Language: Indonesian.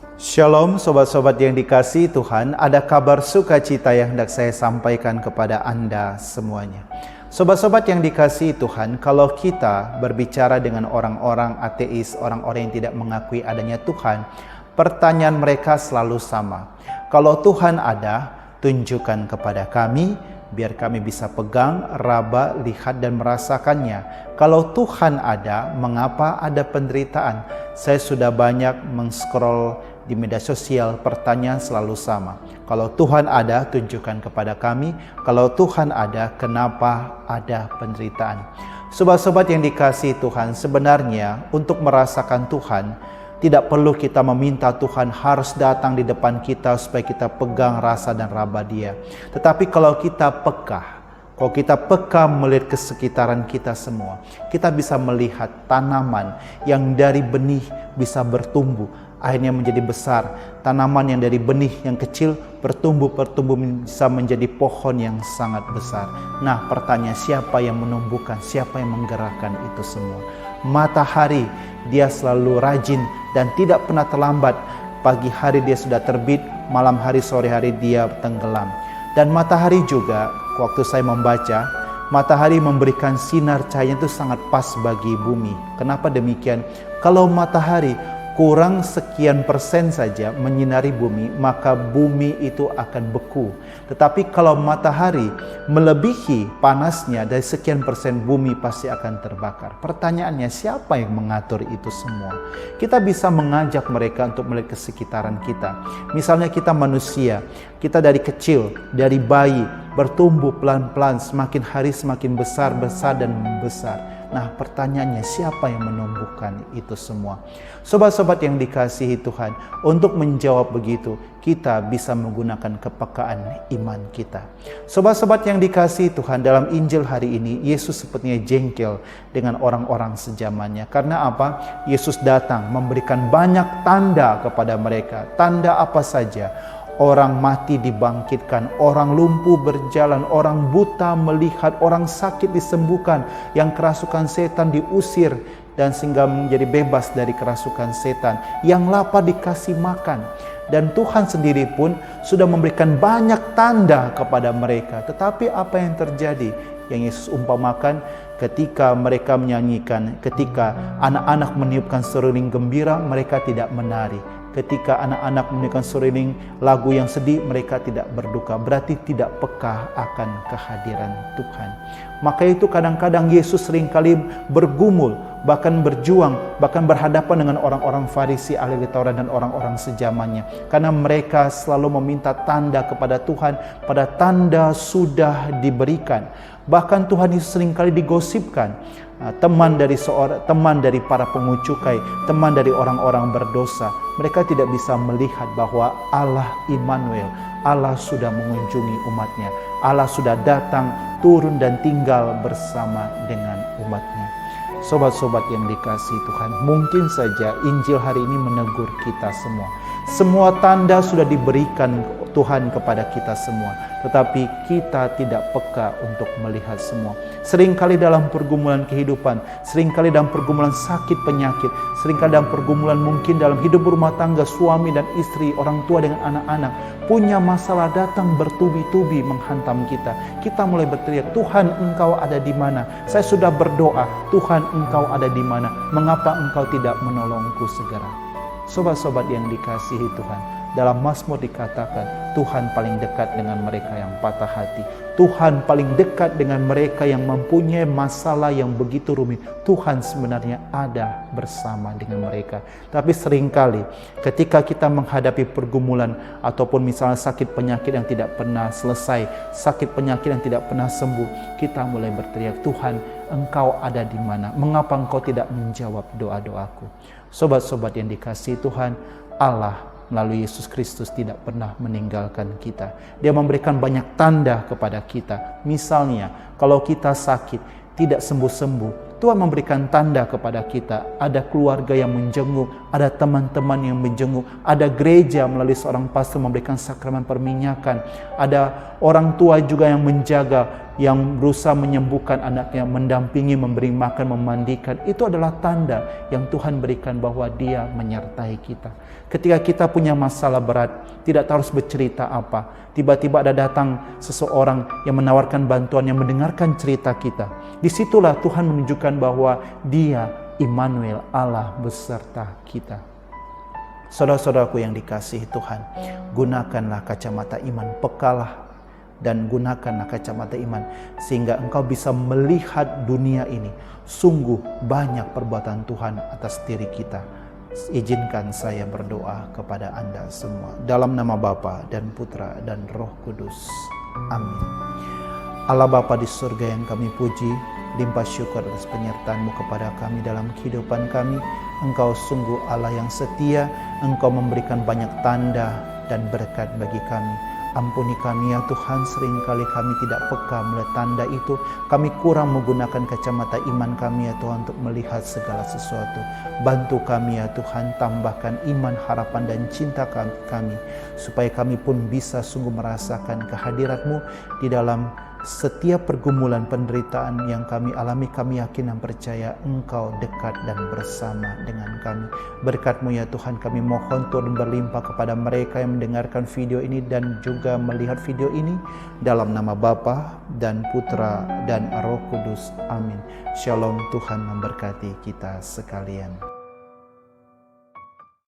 Shalom sobat-sobat yang dikasihi Tuhan, ada kabar sukacita yang hendak saya sampaikan kepada Anda semuanya. Sobat-sobat yang dikasihi Tuhan, kalau kita berbicara dengan orang-orang ateis, orang-orang yang tidak mengakui adanya Tuhan, pertanyaan mereka selalu sama. Kalau Tuhan ada, tunjukkan kepada kami, biar kami bisa pegang, raba, lihat dan merasakannya. Kalau Tuhan ada, mengapa ada penderitaan? Saya sudah banyak meng-scroll di media sosial, pertanyaan selalu sama. Kalau Tuhan ada, tunjukkan kepada kami. Kalau Tuhan ada, kenapa ada penderitaan? Sobat-sobat yang dikasihi Tuhan, sebenarnya untuk merasakan Tuhan, tidak perlu kita meminta Tuhan harus datang di depan kita supaya kita pegang, rasa dan raba Dia. Tetapi kalau kita peka melihat ke sekitaran kita semua, kita bisa melihat tanaman yang dari benih bisa bertumbuh, akhirnya menjadi besar. Tanaman yang dari benih yang kecil bertumbuh bisa menjadi pohon yang sangat besar. Nah, pertanyaan, siapa yang menumbuhkan, siapa yang menggerakkan itu semua? Matahari, dia selalu rajin dan tidak pernah terlambat. Pagi hari dia sudah terbit, malam hari, sore hari dia tenggelam. Dan matahari juga, waktu saya membaca, matahari memberikan sinar cahaya itu sangat pas bagi bumi. Kenapa demikian? Kalau matahari kurang sekian persen saja menyinari bumi, maka bumi itu akan beku. Tetapi kalau matahari melebihi panasnya dari sekian persen, bumi pasti akan terbakar. Pertanyaannya, siapa yang mengatur itu semua? Kita bisa mengajak mereka untuk melihat ke sekitaran kita. Misalnya kita manusia, kita dari kecil, dari bayi, bertumbuh pelan-pelan, semakin hari semakin besar dan besar. Nah, pertanyaannya, siapa yang menumbuhkan itu semua? Sobat-sobat yang dikasihi Tuhan, untuk menjawab begitu, kita bisa menggunakan kepekaan iman kita. Sobat-sobat yang dikasihi Tuhan, dalam Injil hari ini, Yesus sepertinya jengkel dengan orang-orang sejamannya. Karena apa? Yesus datang memberikan banyak tanda kepada mereka. Tanda apa saja? Orang mati dibangkitkan, orang lumpuh berjalan, orang buta melihat, orang sakit disembuhkan, yang kerasukan setan diusir dan sehingga menjadi bebas dari kerasukan setan, yang lapar dikasih makan. Dan Tuhan sendiri pun sudah memberikan banyak tanda kepada mereka. Tetapi apa yang terjadi? Yang Yesus umpamakan ketika mereka menyanyikan, ketika anak-anak meniupkan seruling gembira, mereka tidak menari. Ketika anak-anak meniupkan seruling lagu yang sedih, mereka tidak berduka. Berarti tidak peka akan kehadiran Tuhan. Maka itu kadang-kadang Yesus seringkali bergumul, bahkan berjuang, bahkan berhadapan dengan orang-orang Farisi, ahli Taurat dan orang-orang sejamannya. Karena mereka selalu meminta tanda kepada Tuhan, pada tanda sudah diberikan. Bahkan Tuhan Yesus seringkali digosipkan. Teman dari para pungut cukai, teman dari orang-orang berdosa. Mereka tidak bisa melihat bahwa Allah Immanuel, Allah sudah mengunjungi umatnya. Allah sudah datang, turun dan tinggal bersama dengan umatnya. Sobat-sobat yang dikasihi Tuhan, mungkin saja Injil hari ini menegur kita semua. Semua tanda sudah diberikan Tuhan kepada kita semua, tetapi kita tidak peka untuk melihat semua. Seringkali dalam pergumulan kehidupan, seringkali dalam pergumulan sakit penyakit, seringkali dalam pergumulan mungkin dalam hidup rumah tangga, suami dan istri, orang tua dengan anak-anak, punya masalah datang bertubi-tubi menghantam kita. Kita mulai berteriak, Tuhan Engkau ada di mana? Saya sudah berdoa, Tuhan Engkau ada di mana? Mengapa Engkau tidak menolongku segera? Sobat-sobat yang dikasihi Tuhan, dalam Mazmur dikatakan, Tuhan paling dekat dengan mereka yang patah hati. Tuhan paling dekat dengan mereka yang mempunyai masalah yang begitu rumit. Tuhan sebenarnya ada bersama dengan mereka. Tapi seringkali ketika kita menghadapi pergumulan ataupun misalnya sakit penyakit yang tidak pernah selesai, sakit penyakit yang tidak pernah sembuh, kita mulai berteriak, Tuhan Engkau ada di mana? Mengapa Engkau tidak menjawab doa-doaku? Sobat-sobat yang dikasihi Tuhan, Allah melalui Yesus Kristus tidak pernah meninggalkan kita. Dia memberikan banyak tanda kepada kita. Misalnya, kalau kita sakit, tidak sembuh-sembuh, Tuhan memberikan tanda kepada kita. Ada keluarga yang menjenguk, ada teman-teman yang menjenguk, ada gereja melalui seorang pastor memberikan sakramen perminyakan, ada orang tua juga yang menjaga, yang berusaha menyembuhkan anaknya, mendampingi, memberi makan, memandikan. Itu adalah tanda yang Tuhan berikan bahwa Dia menyertai kita. Ketika kita punya masalah berat, tidak tahu harus bercerita apa, tiba-tiba ada datang seseorang yang menawarkan bantuan, yang mendengarkan cerita kita. Disitulah Tuhan menunjukkan bahwa Dia Immanuel, Allah beserta kita. Saudara-saudaraku yang dikasihi Tuhan, gunakanlah kacamata iman, pekalah dan gunakanlah kacamata iman sehingga engkau bisa melihat dunia ini. Sungguh banyak perbuatan Tuhan atas diri kita. Izinkan saya berdoa kepada Anda semua dalam nama Bapa dan Putra dan Roh Kudus. Amin. Allah Bapa di surga yang kami puji, limpah syukur atas penyertaan-Mu kepada kami dalam kehidupan kami. Engkau sungguh Allah yang setia, Engkau memberikan banyak tanda dan berkat bagi kami. Ampuni kami ya Tuhan, seringkali kami tidak peka melihat tanda itu. Kami kurang menggunakan kacamata iman kami ya Tuhan untuk melihat segala sesuatu. Bantu kami ya Tuhan, tambahkan iman, harapan dan cinta kami, supaya kami pun bisa sungguh merasakan kehadirat-Mu di dalam setiap pergumulan penderitaan yang kami alami. Kami yakin dan percaya Engkau dekat dan bersama dengan kami. Berkat-Mu ya Tuhan, kami mohon turun berlimpah kepada mereka yang mendengarkan video ini dan juga melihat video ini, dalam nama Bapa dan Putra dan Roh Kudus. Amin. Shalom, Tuhan memberkati kita sekalian.